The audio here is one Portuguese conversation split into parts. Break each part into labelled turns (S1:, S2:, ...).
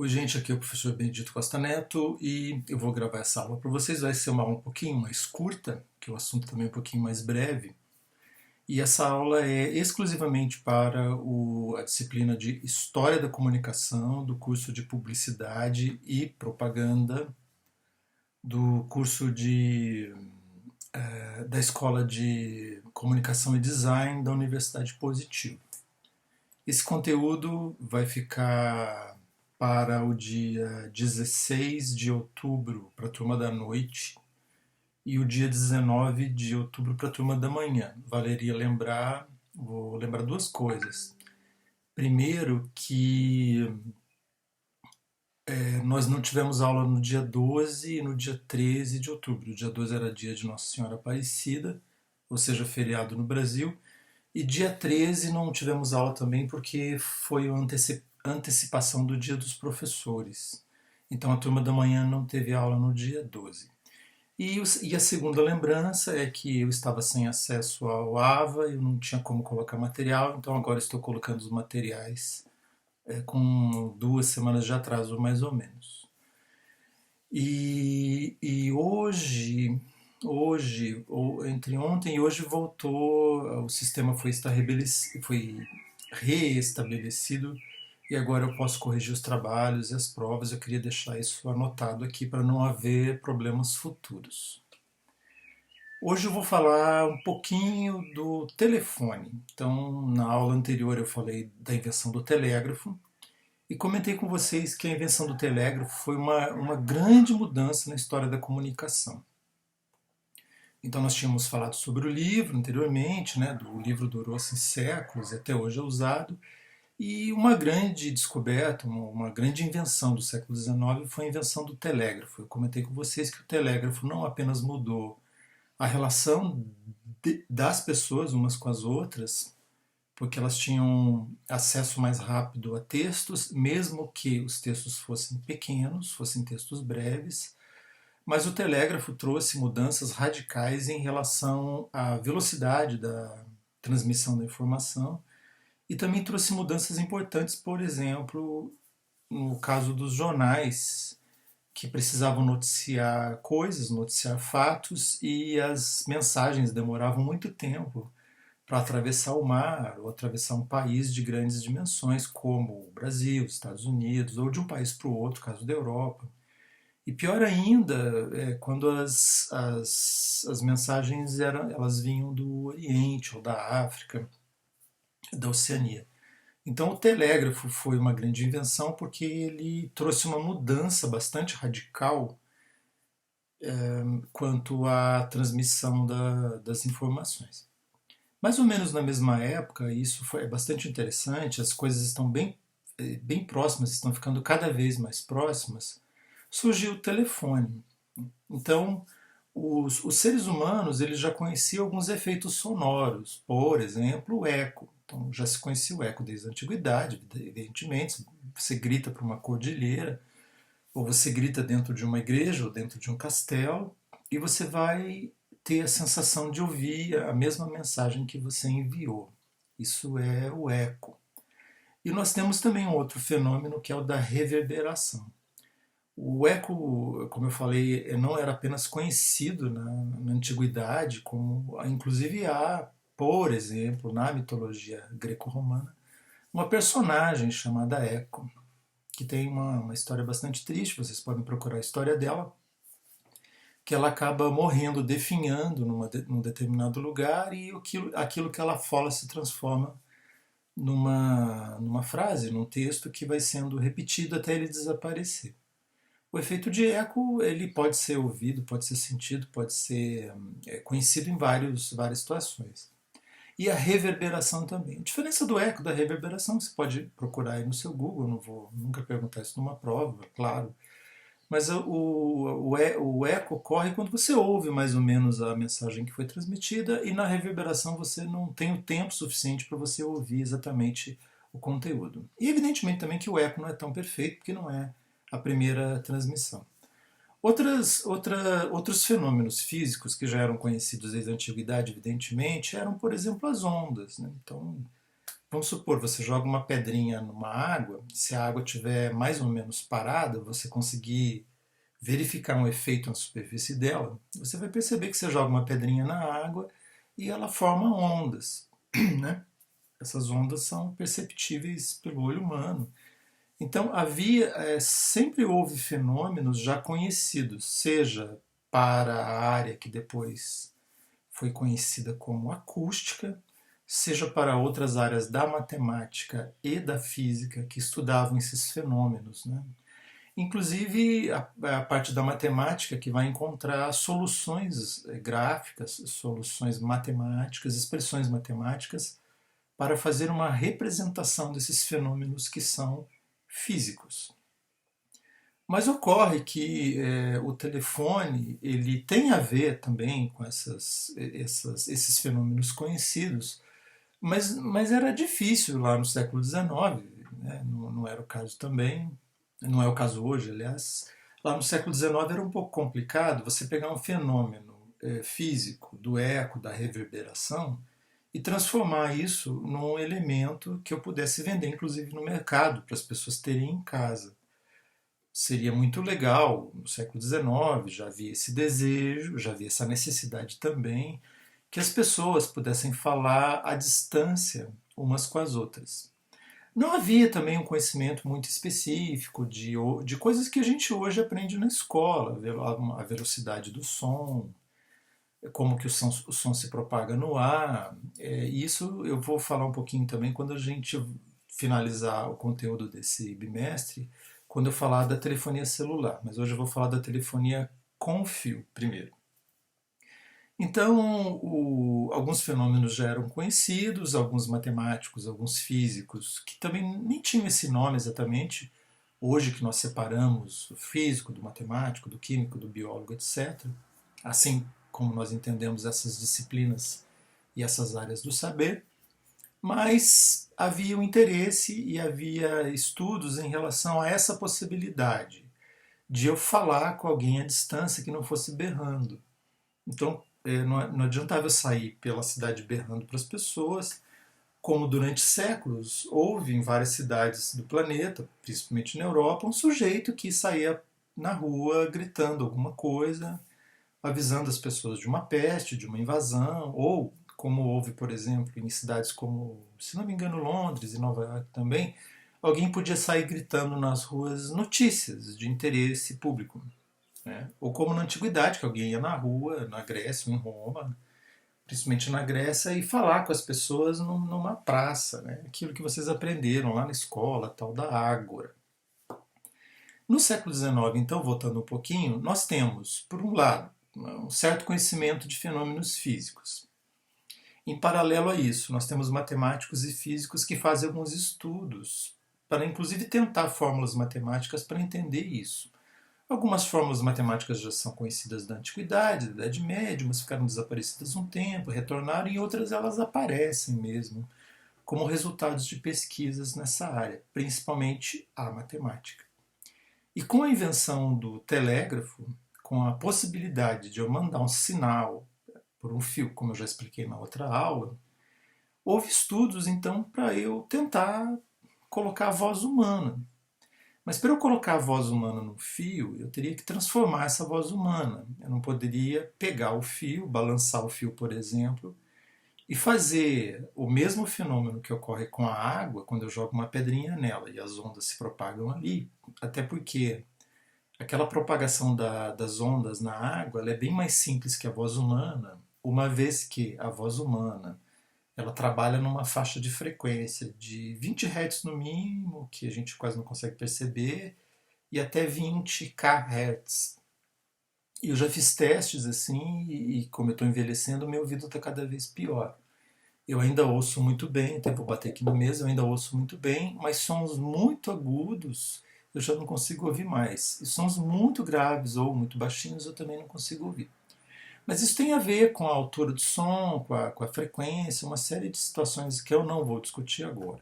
S1: Oi, gente, aqui é o professor Benedito Costa Neto e eu vou gravar essa aula para vocês. Vai ser uma aula um pouquinho mais curta, que o assunto também é um pouquinho mais breve. E essa aula é exclusivamente para a disciplina de História da Comunicação, do curso de Publicidade e Propaganda, do curso da Escola de Comunicação e Design da Universidade Positivo. Esse conteúdo vai ficar para o dia 16 de outubro para a turma da noite e o dia 19 de outubro para a turma da manhã. Vou lembrar duas coisas. Primeiro, que nós não tivemos aula no dia 12 e no dia 13 de outubro. O dia 12 era dia de Nossa Senhora Aparecida, ou seja, feriado no Brasil. E dia 13 não tivemos aula também porque foi a antecipação do dia dos professores. Então a turma da manhã não teve aula no dia 12. E a segunda lembrança é que eu estava sem acesso ao AVA, eu não tinha como colocar material, então agora estou colocando os materiais com 2 semanas de atraso, mais ou menos. E hoje, ou entre ontem e hoje voltou, o sistema foi reestabelecido e agora eu posso corrigir os trabalhos e as provas. Eu queria deixar isso anotado aqui para não haver problemas futuros. Hoje eu vou falar um pouquinho do telefone. Então, na aula anterior eu falei da invenção do telégrafo e comentei com vocês que a invenção do telégrafo foi uma grande mudança na história da comunicação. Então nós tínhamos falado sobre o livro anteriormente, né? O livro durou assim, séculos e até hoje é usado. E uma grande descoberta, uma grande invenção do século XIX foi a invenção do telégrafo. Eu comentei com vocês que o telégrafo não apenas mudou a relação das pessoas umas com as outras, porque elas tinham acesso mais rápido a textos, mesmo que os textos fossem pequenos, fossem textos breves, mas o telégrafo trouxe mudanças radicais em relação à velocidade da transmissão da informação e também trouxe mudanças importantes, por exemplo, no caso dos jornais, que precisavam noticiar coisas, noticiar fatos, e as mensagens demoravam muito tempo para atravessar o mar ou atravessar um país de grandes dimensões, como o Brasil, os Estados Unidos, ou de um país para o outro, caso da Europa. E pior ainda, quando as mensagens elas vinham do Oriente ou da África, da Oceania. Então o telégrafo foi uma grande invenção porque ele trouxe uma mudança bastante radical quanto à transmissão das informações. Mais ou menos na mesma época, isso foi bastante interessante, as coisas estão bem próximas, estão ficando cada vez mais próximas, surgiu o telefone. Então, os seres humanos eles já conheciam alguns efeitos sonoros, por exemplo, o eco. Então, já se conhecia o eco desde a antiguidade, evidentemente. Você grita para uma cordilheira, ou você grita dentro de uma igreja, ou dentro de um castelo, e você vai ter a sensação de ouvir a mesma mensagem que você enviou. Isso é o eco. E nós temos também um outro fenômeno que é o da reverberação. O eco, como eu falei, não era apenas conhecido na antiguidade, como inclusive há, por exemplo, na mitologia greco-romana, uma personagem chamada Eco, que tem uma história bastante triste, vocês podem procurar a história dela, que ela acaba morrendo, definhando num determinado lugar e aquilo que ela fala se transforma numa frase, num texto que vai sendo repetido até ele desaparecer. O efeito de eco ele pode ser ouvido, pode ser sentido, pode ser conhecido em várias situações. E a reverberação também. A diferença do eco da reverberação você pode procurar aí no seu Google, não vou nunca perguntar isso numa prova, claro. Mas o eco ocorre quando você ouve mais ou menos a mensagem que foi transmitida e na reverberação você não tem o tempo suficiente para você ouvir exatamente o conteúdo. E evidentemente também que o eco não é tão perfeito porque não é a primeira transmissão. Outros fenômenos físicos que já eram conhecidos desde a antiguidade, evidentemente, eram, por exemplo, as ondas. Né? Então, Vamos supor, você joga uma pedrinha numa água, se a água estiver mais ou menos parada, você conseguir verificar um efeito na superfície dela, você vai perceber que você joga uma pedrinha na água e ela forma ondas, né? Essas ondas são perceptíveis pelo olho humano. Então sempre houve fenômenos já conhecidos, seja para a área que depois foi conhecida como acústica, seja para outras áreas da matemática e da física que estudavam esses fenômenos, né? Inclusive a parte da matemática que vai encontrar soluções gráficas, soluções matemáticas, expressões matemáticas para fazer uma representação desses fenômenos que são físicos. Mas ocorre que o telefone ele tem a ver também com esses fenômenos conhecidos, mas era difícil lá no século XIX, né? Não era o caso também, não é o caso hoje, aliás. Lá no século XIX era um pouco complicado você pegar um fenômeno físico do eco, da reverberação, e transformar isso num elemento que eu pudesse vender, inclusive no mercado, para as pessoas terem em casa. Seria muito legal, no século XIX já havia esse desejo, já havia essa necessidade também, que as pessoas pudessem falar à distância umas com as outras. Não havia também um conhecimento muito específico de coisas que a gente hoje aprende na escola, a velocidade do som, como que o som se propaga no ar. Isso eu vou falar um pouquinho também quando a gente finalizar o conteúdo desse bimestre, quando eu falar da telefonia celular. Mas hoje eu vou falar da telefonia com fio primeiro. Então, alguns fenômenos já eram conhecidos, alguns matemáticos, alguns físicos, que também nem tinham esse nome exatamente. Hoje que nós separamos o físico do matemático, do químico, do biólogo, etc., assim como nós entendemos essas disciplinas e essas áreas do saber, mas havia um interesse e havia estudos em relação a essa possibilidade de eu falar com alguém à distância que não fosse berrando. Então, não adiantava eu sair pela cidade berrando para as pessoas, como durante séculos houve em várias cidades do planeta, principalmente na Europa, um sujeito que saía na rua gritando alguma coisa, avisando as pessoas de uma peste, de uma invasão, ou como houve, por exemplo, em cidades como, se não me engano, Londres e Nova York também, alguém podia sair gritando nas ruas notícias de interesse público. Né? Ou como na antiguidade, que alguém ia na rua, na Grécia ou em Roma, principalmente na Grécia, e falar com as pessoas numa praça, né? Aquilo que vocês aprenderam lá na escola, tal da ágora. No século XIX, então, voltando um pouquinho, nós temos, por um lado, um certo conhecimento de fenômenos físicos. Em paralelo a isso, nós temos matemáticos e físicos que fazem alguns estudos para, inclusive, tentar fórmulas matemáticas para entender isso. Algumas fórmulas matemáticas já são conhecidas da Antiguidade, da Idade Média, mas ficaram desaparecidas um tempo, retornaram, e outras elas aparecem mesmo como resultados de pesquisas nessa área, principalmente a matemática. E com a invenção do telégrafo, com a possibilidade de eu mandar um sinal por um fio, como eu já expliquei na outra aula, houve estudos então para eu tentar colocar a voz humana. Mas para eu colocar a voz humana no fio, eu teria que transformar essa voz humana. Eu não poderia pegar o fio, balançar o fio, por exemplo, e fazer o mesmo fenômeno que ocorre com a água quando eu jogo uma pedrinha nela e as ondas se propagam ali, até porque aquela propagação das ondas na água ela é bem mais simples que a voz humana, uma vez que a voz humana ela trabalha numa faixa de frequência de 20 Hz no mínimo, que a gente quase não consegue perceber, e até 20 kHz. E eu já fiz testes assim, e como eu estou envelhecendo, meu ouvido está cada vez pior. Eu ainda ouço muito bem, até vou bater aqui na mesa, eu ainda ouço muito bem, mas sons muito agudos eu já não consigo ouvir mais. E sons muito graves ou muito baixinhos eu também não consigo ouvir. Mas isso tem a ver com a altura do som, com a frequência, uma série de situações que eu não vou discutir agora.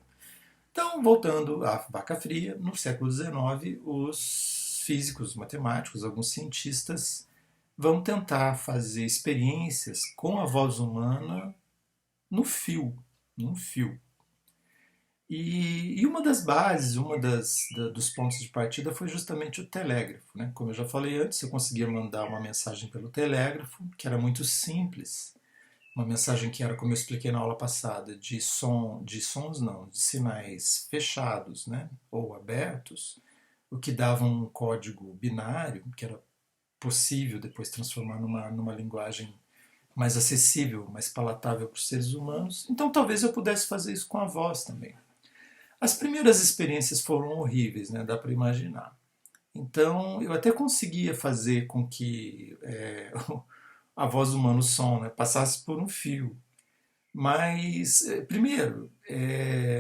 S1: Então, voltando à vaca fria, no século XIX, os físicos, matemáticos, alguns cientistas vão tentar fazer experiências com a voz humana no fio, num fio. E uma das bases, dos pontos de partida foi justamente o telégrafo, né? Como eu já falei antes, eu conseguia mandar uma mensagem pelo telégrafo, que era muito simples, uma mensagem que era, como eu expliquei na aula passada, de sons não, de sinais fechados, né? Ou abertos, o que dava um código binário, que era possível depois transformar numa linguagem mais acessível, mais palatável para os seres humanos. Então talvez eu pudesse fazer isso com a voz também. As primeiras experiências foram horríveis, né? Dá para imaginar. Então eu até conseguia fazer com que a voz humana, o som, né, passasse por um fio. Mas, primeiro,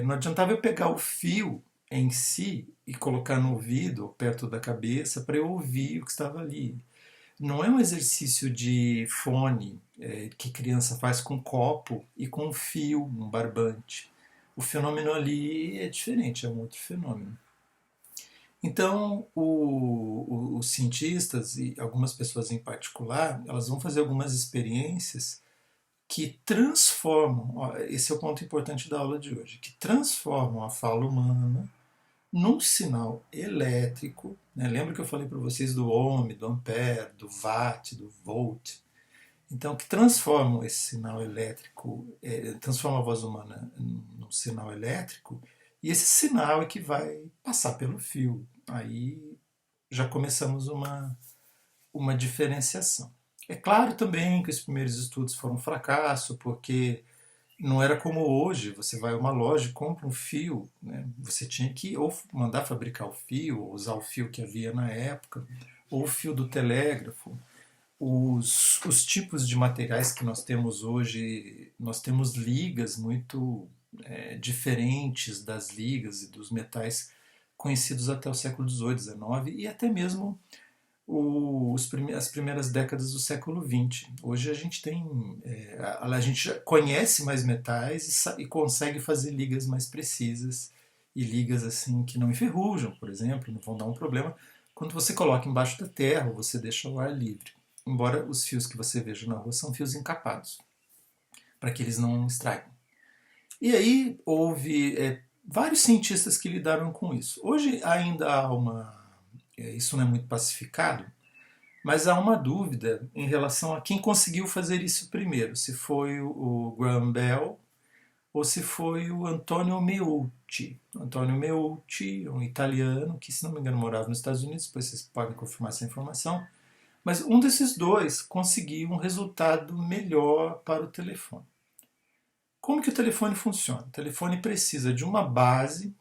S1: não adiantava eu pegar o fio em si e colocar no ouvido ou perto da cabeça para eu ouvir o que estava ali. Não é um exercício de fone que criança faz com um copo e com um fio, um barbante. O fenômeno ali é diferente, é um outro fenômeno. Então, os cientistas e algumas pessoas em particular, elas vão fazer algumas experiências que transformam, ó, esse é o ponto importante da aula de hoje, que transformam a fala humana num sinal elétrico. Né? Lembra que eu falei para vocês do ohm, do ampere, do watt, do volt? Então, que transformam esse sinal elétrico, transforma a voz humana num sinal elétrico, e esse sinal é que vai passar pelo fio. Aí já começamos uma diferenciação. É claro também que os primeiros estudos foram um fracasso, porque não era como hoje, você vai a uma loja e compra um fio, né? Você tinha que ou mandar fabricar o fio, ou usar o fio que havia na época, ou o fio do telégrafo. Os tipos de materiais que nós temos hoje, nós temos ligas muito diferentes das ligas e dos metais conhecidos até o século XVIII, XIX e até mesmo as primeiras décadas do século XX. Hoje a gente tem, a gente já conhece mais metais e consegue fazer ligas mais precisas e ligas assim que não enferrujam, por exemplo, não vão dar um problema quando você coloca embaixo da terra ou você deixa o ar livre. Embora os fios que você veja na rua são fios encapados, para que eles não estraguem. E aí houve vários cientistas que lidaram com isso. Hoje ainda há isso não é muito pacificado, mas há uma dúvida em relação a quem conseguiu fazer isso primeiro, se foi o Graham Bell ou se foi o Antonio Meucci. Antonio Meucci, um italiano que, se não me engano, morava nos Estados Unidos, depois vocês podem confirmar essa informação, mas um desses dois conseguiu um resultado melhor para o telefone. Como que o telefone funciona? O telefone precisa de uma base,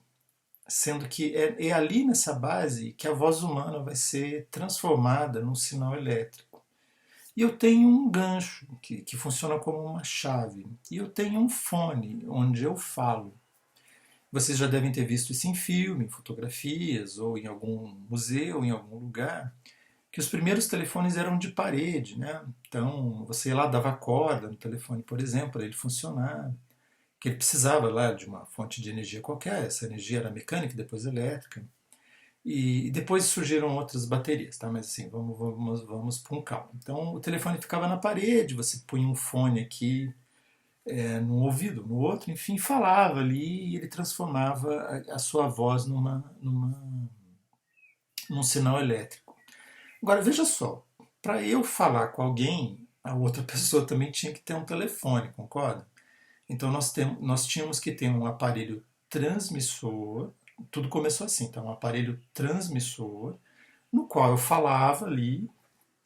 S1: sendo que é ali nessa base que a voz humana vai ser transformada num sinal elétrico. E eu tenho um gancho que funciona como uma chave. E eu tenho um fone onde eu falo. Vocês já devem ter visto isso em filme, em fotografias, ou em algum museu, em algum lugar, que os primeiros telefones eram de parede, né? Então você ia lá, dava corda no telefone, por exemplo, para ele funcionar. Que ele precisava lá de uma fonte de energia qualquer, essa energia era mecânica, depois elétrica. E depois surgiram outras baterias, tá? Mas assim, vamos com calma. Então o telefone ficava na parede, você punha um fone aqui num ouvido, no outro, enfim, falava ali e ele transformava a sua voz num sinal elétrico. Agora veja só, para eu falar com alguém, a outra pessoa também tinha que ter um telefone, concorda? Então nós tínhamos que ter um aparelho transmissor, tudo começou assim, então um aparelho transmissor, no qual eu falava ali,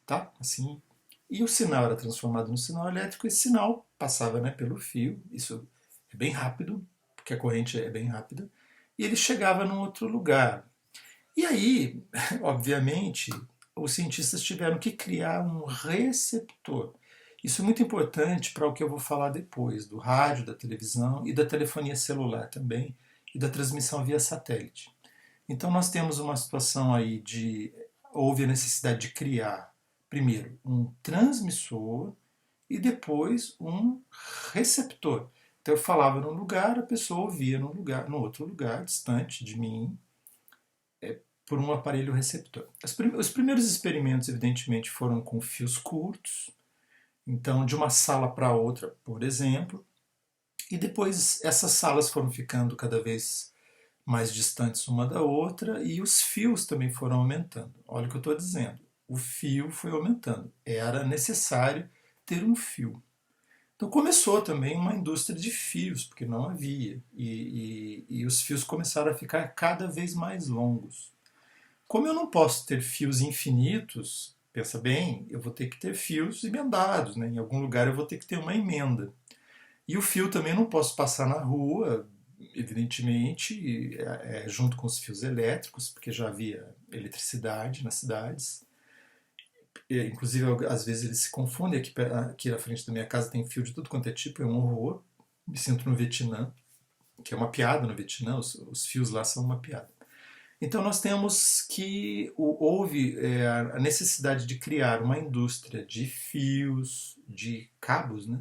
S1: tá? Assim, e o sinal era transformado num sinal elétrico, e esse sinal passava, né, pelo fio, isso é bem rápido, porque a corrente é bem rápida, e ele chegava num outro lugar. E aí, obviamente, os cientistas tiveram que criar um receptor. Isso é muito importante para o que eu vou falar depois, do rádio, da televisão e da telefonia celular também, e da transmissão via satélite. Então nós temos uma situação aí de houve a necessidade de criar primeiro um transmissor e depois um receptor. Então eu falava num lugar, a pessoa ouvia num lugar, no outro lugar, distante de mim, por um aparelho receptor. Os primeiros experimentos, evidentemente, foram com fios curtos, então de uma sala para outra, por exemplo, E depois essas salas foram ficando cada vez mais distantes uma da outra e os fios também foram aumentando. Olha o que eu estou dizendo. O fio foi aumentando. Era necessário ter um fio. Então começou também uma indústria de fios, porque não havia. E os fios começaram a ficar cada vez mais longos. Como eu não posso ter fios infinitos, pensa bem, eu vou ter que ter fios emendados, né? Em algum lugar eu vou ter que ter uma emenda. E o fio também eu não posso passar na rua, evidentemente, junto com os fios elétricos, porque já havia eletricidade nas cidades. Inclusive, às vezes eles se confundem. Aqui na frente da minha casa tem fio de tudo quanto é tipo, é um horror. Me sinto no Vietnã, que é uma piada no Vietnã, os fios lá são uma piada. Então nós temos que houve a necessidade de criar uma indústria de fios, de cabos, né?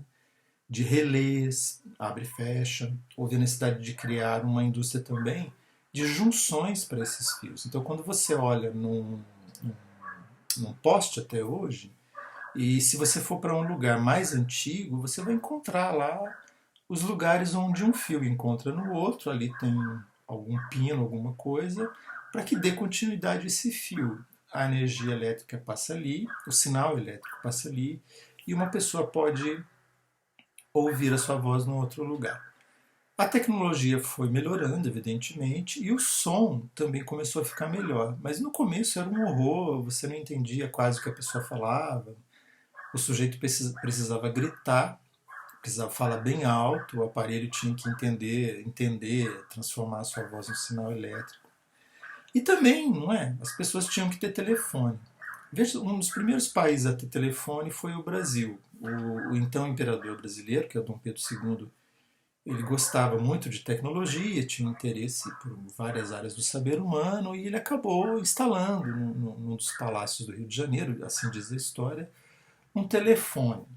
S1: De relés, abre e fecha. Houve a necessidade de criar uma indústria também de junções para esses fios. Então quando você olha num poste até hoje, e se você for para um lugar mais antigo, você vai encontrar lá os lugares onde um fio encontra no outro, ali tem algum pino, alguma coisa, para que dê continuidade a esse fio. A energia elétrica passa ali, o sinal elétrico passa ali, e uma pessoa pode ouvir a sua voz num outro lugar. A tecnologia foi melhorando, evidentemente, e o som também começou a ficar melhor. Mas no começo era um horror, você não entendia quase o que a pessoa falava, o sujeito precisava gritar, precisava falar bem alto, o aparelho tinha que entender, transformar a sua voz em sinal elétrico. E também, não é? As pessoas tinham que ter telefone. Veja, um dos primeiros países a ter telefone foi o Brasil. O então imperador brasileiro, que é o Dom Pedro II, ele gostava muito de tecnologia, tinha interesse por várias áreas do saber humano e ele acabou instalando num dos palácios do Rio de Janeiro, assim diz a história, um telefone.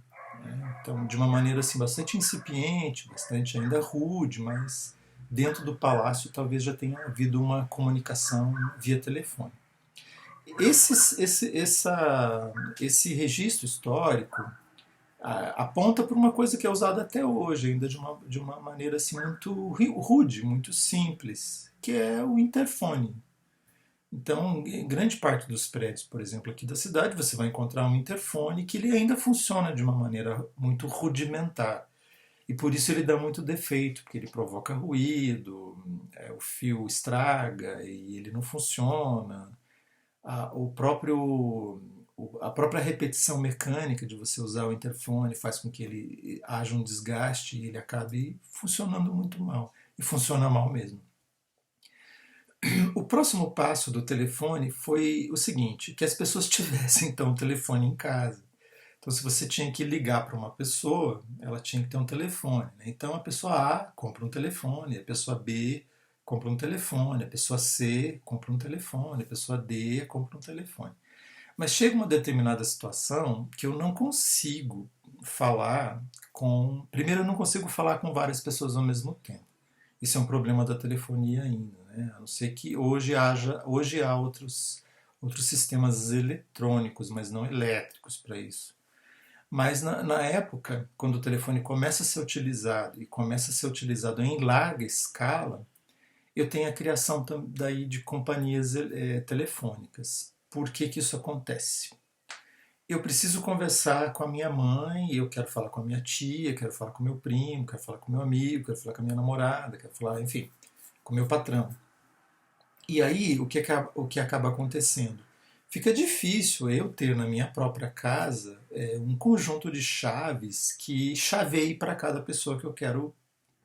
S1: Né? Então, de uma maneira assim bastante incipiente, bastante ainda rude, mas dentro do palácio talvez já tenha havido uma comunicação via telefone. Esse registro histórico aponta para uma coisa que é usada até hoje, ainda de uma maneira assim muito rude, muito simples, que é o interfone. Então, em grande parte dos prédios, por exemplo, aqui da cidade, você vai encontrar um interfone que ele ainda funciona de uma maneira muito rudimentar. E por isso ele dá muito defeito, porque ele provoca ruído, o fio estraga e ele não funciona. O próprio a própria repetição mecânica de você usar o interfone faz com que ele haja um desgaste e ele acabe funcionando muito mal. E funciona mal mesmo. O próximo passo do telefone foi o seguinte, que as pessoas tivessem então um telefone em casa. Então se você tinha que ligar para uma pessoa, ela tinha que ter um telefone. Né? Então a pessoa A compra um telefone, a pessoa B compra um telefone, a pessoa C compra um telefone, a pessoa D compra um telefone. Mas chega uma determinada situação que eu não consigo falar com. Primeiro, eu não consigo falar com várias pessoas ao mesmo tempo. Isso é um problema da telefonia ainda, né? A não ser que hoje há outros sistemas eletrônicos, mas não elétricos para isso. Mas na época, quando o telefone começa a ser utilizado e começa a ser utilizado em larga escala, eu tenho a criação daí de companhias telefônicas. Por que, que isso acontece? Eu preciso conversar com a minha mãe, eu quero falar com a minha tia, quero falar com o meu primo, quero falar com o meu amigo, quero falar com a minha namorada, quero falar, enfim, com o meu patrão. E aí, o que acaba acontecendo? Fica difícil eu ter na minha própria casa um conjunto de chaves que chaveie para cada pessoa que eu quero,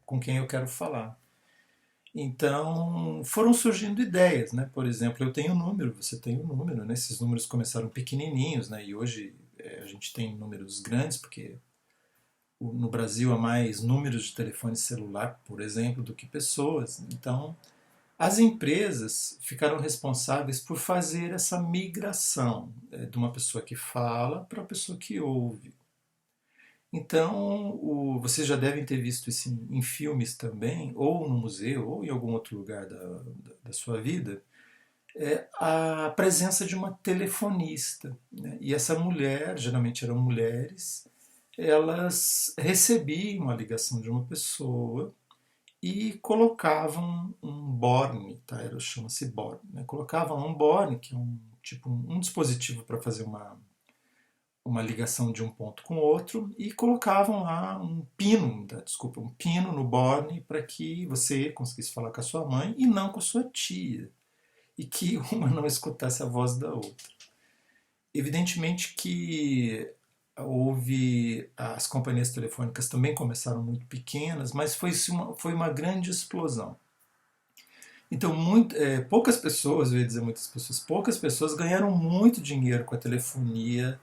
S1: com quem eu quero falar. Então foram surgindo ideias, né? Por exemplo, eu tenho um número, você tem um número, né? Esses números começaram pequenininhos, né? E hoje a gente tem números grandes, porque no Brasil há mais números de telefone celular, por exemplo, do que pessoas. Então as empresas ficaram responsáveis por fazer essa migração de uma pessoa que fala para a pessoa que ouve. Então, vocês já devem ter visto isso em filmes também, ou no museu, ou em algum outro lugar da sua vida, a presença de uma telefonista. Né? E essa mulher, geralmente eram mulheres, elas recebiam a ligação de uma pessoa e colocavam um borne, tá? Chama-se borne, né? Colocavam um borne, que é um dispositivo para fazer uma ligação de um ponto com o outro, e colocavam lá um pino no borne para que você conseguisse falar com a sua mãe e não com a sua tia, e que uma não escutasse a voz da outra. Evidentemente que as companhias telefônicas também começaram muito pequenas, mas foi uma grande explosão. Então, poucas pessoas, eu ia dizer muitas pessoas, poucas pessoas ganharam muito dinheiro com a telefonia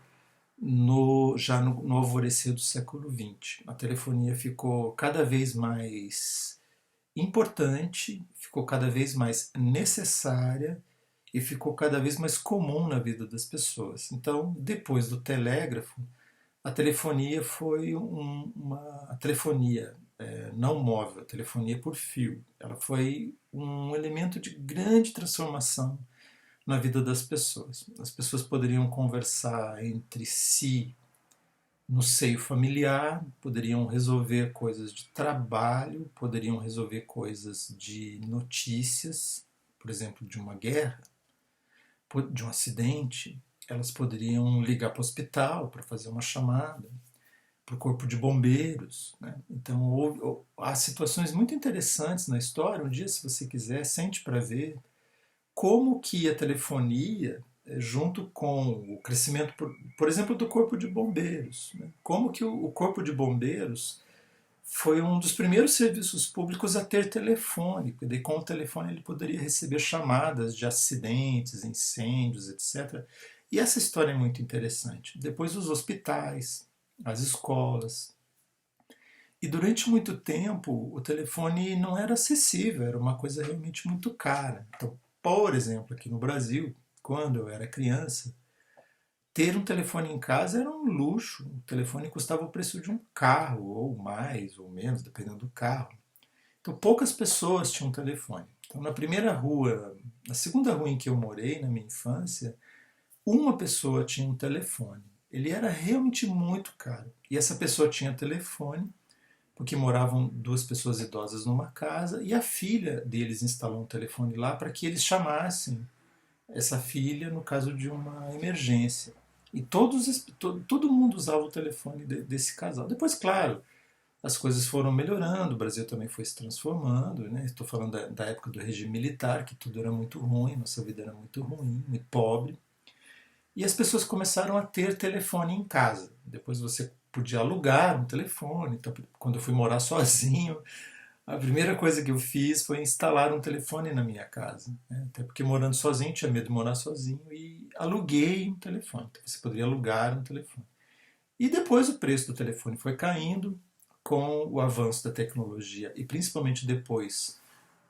S1: já no alvorecer do século XX. A telefonia ficou cada vez mais importante, ficou cada vez mais necessária e ficou cada vez mais comum na vida das pessoas. Então, depois do telégrafo, a telefonia foi a telefonia não móvel, a telefonia por fio. Ela foi um elemento de grande transformação na vida das pessoas. As pessoas poderiam conversar entre si no seio familiar, poderiam resolver coisas de trabalho, poderiam resolver coisas de notícias, por exemplo, de uma guerra, de um acidente. Elas poderiam ligar para o hospital para fazer uma chamada, para o corpo de bombeiros. Né? Então, há situações muito interessantes na história. Um dia, se você quiser, sente para ver como que a telefonia, junto com o crescimento, por exemplo, do corpo de bombeiros, né? Como que o corpo de bombeiros foi um dos primeiros serviços públicos a ter telefone, porque com o telefone ele poderia receber chamadas de acidentes, incêndios, etc. E essa história é muito interessante. Depois os hospitais, as escolas. E durante muito tempo o telefone não era acessível, era uma coisa realmente muito cara. Então, por exemplo, aqui no Brasil, quando eu era criança, ter um telefone em casa era um luxo. O telefone custava o preço de um carro, ou mais, ou menos, dependendo do carro. Então poucas pessoas tinham telefone. Então na segunda rua em que eu morei, na minha infância, uma pessoa tinha um telefone. Ele era realmente muito caro. E essa pessoa tinha telefone, porque moravam duas pessoas idosas numa casa, e a filha deles instalou um telefone lá para que eles chamassem essa filha no caso de uma emergência. E todo mundo usava o telefone desse casal. Depois, claro, as coisas foram melhorando, o Brasil também foi se transformando. Né? Estou falando da época do regime militar, que tudo era muito ruim, nossa vida era muito ruim, muito pobre. E as pessoas começaram a ter telefone em casa. Depois você podia alugar um telefone. Então, quando eu fui morar sozinho, a primeira coisa que eu fiz foi instalar um telefone na minha casa. Né? Até porque morando sozinho, tinha medo de morar sozinho e aluguei um telefone. Então, você poderia alugar um telefone. E depois o preço do telefone foi caindo com o avanço da tecnologia e principalmente depois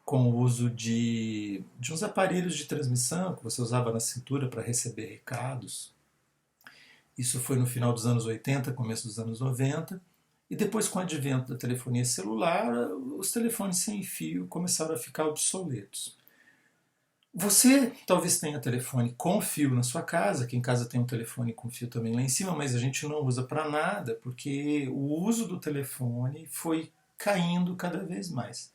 S1: com o uso de uns aparelhos de transmissão que você usava na cintura para receber recados. Isso foi no final dos anos 80, começo dos anos 90. E depois, com o advento da telefonia celular, os telefones sem fio começaram a ficar obsoletos. Você talvez tenha telefone com fio na sua casa, aqui em casa tem um telefone com fio também lá em cima, mas a gente não usa para nada, porque o uso do telefone foi caindo cada vez mais.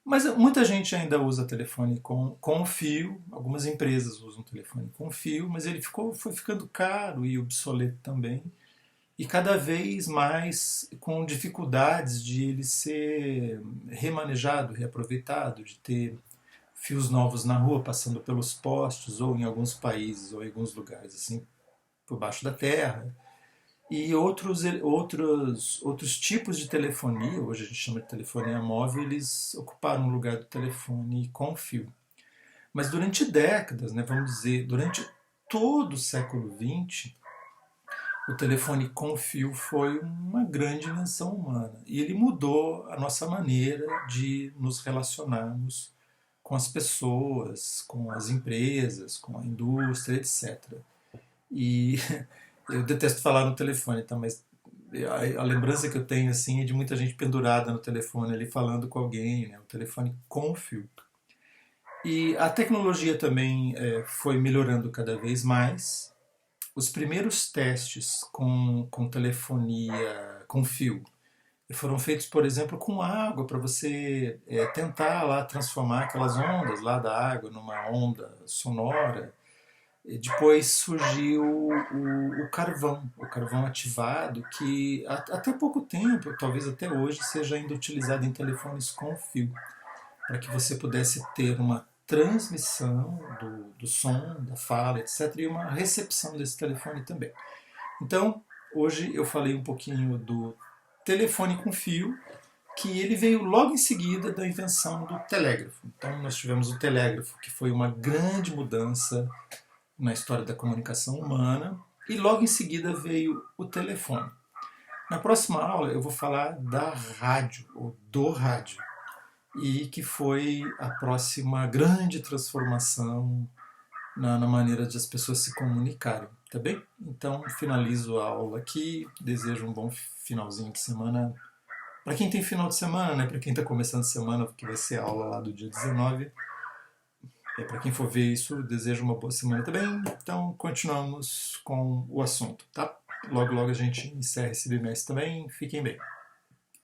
S1: Mas muita gente ainda usa telefone com fio, algumas empresas usam telefone com fio, mas ele foi ficando caro e obsoleto também, e cada vez mais com dificuldades de ele ser remanejado, reaproveitado, de ter fios novos na rua passando pelos postes, ou em alguns países, ou em alguns lugares, assim, por baixo da terra. E outros tipos de telefonia, hoje a gente chama de telefonia móvel, eles ocuparam o lugar do telefone com fio. Mas durante décadas, né, vamos dizer, durante todo o século XX, o telefone com fio foi uma grande invenção humana. E ele mudou a nossa maneira de nos relacionarmos com as pessoas, com as empresas, com a indústria, etc. E eu detesto falar no telefone, tá? Mas a lembrança que eu tenho assim é de muita gente pendurada no telefone ali falando com alguém, né? O telefone com fio. E a tecnologia também foi melhorando cada vez mais. os primeiros testes com telefonia com fio foram feitos, por exemplo, com água, para você tentar lá transformar aquelas ondas lá da água numa onda sonora. E depois surgiu o carvão ativado, que até pouco tempo, talvez até hoje, seja ainda utilizado em telefones com fio, para que você pudesse ter uma transmissão do som, da fala, etc., e uma recepção desse telefone também. Então, hoje eu falei um pouquinho do telefone com fio, que ele veio logo em seguida da invenção do telégrafo. Então, nós tivemos o telégrafo, que foi uma grande mudança na história da comunicação humana, e logo em seguida veio o telefone. Na próxima aula eu vou falar da rádio, ou do rádio, e que foi a próxima grande transformação na maneira de as pessoas se comunicarem, tá bem? Então finalizo a aula aqui, desejo um bom finalzinho de semana. Para quem tem final de semana, né? Para quem está começando a semana, que vai ser a aula lá do dia 19, para quem for ver isso, desejo uma boa semana também. Então continuamos com o assunto, tá? Logo logo a gente encerra esse bimestre também. Fiquem bem.